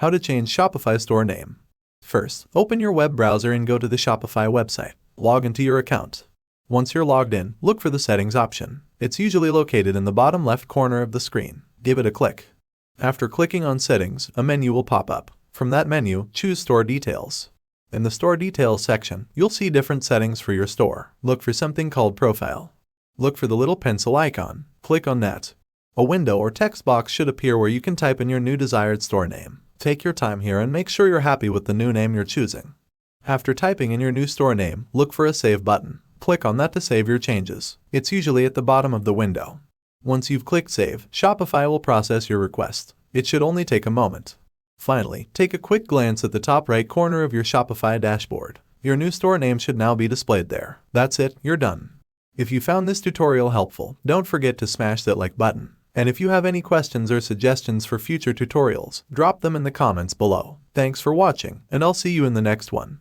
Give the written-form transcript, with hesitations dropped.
How to change Shopify store name. First, open your web browser and go to the Shopify website. Log into your account. Once you're logged in, look for the settings option. It's usually located in the bottom left corner of the screen. Give it a click. After clicking on settings, a menu will pop up. From that menu, choose store details. In the store details section, you'll see different settings for your store. Look for something called profile. Look for the little pencil icon. Click on that. A window or text box should appear where you can type in your new desired store name. Take your time here and make sure you're happy with the new name you're choosing. After typing in your new store name, look for a Save button. Click on that to save your changes. It's usually at the bottom of the window. Once you've clicked Save, Shopify will process your request. It should only take a moment. Finally, take a quick glance at the top right corner of your Shopify dashboard. Your new store name should now be displayed there. That's it, you're done. If you found this tutorial helpful, don't forget to smash that like button. And if you have any questions or suggestions for future tutorials, drop them in the comments below. Thanks for watching, and I'll see you in the next one.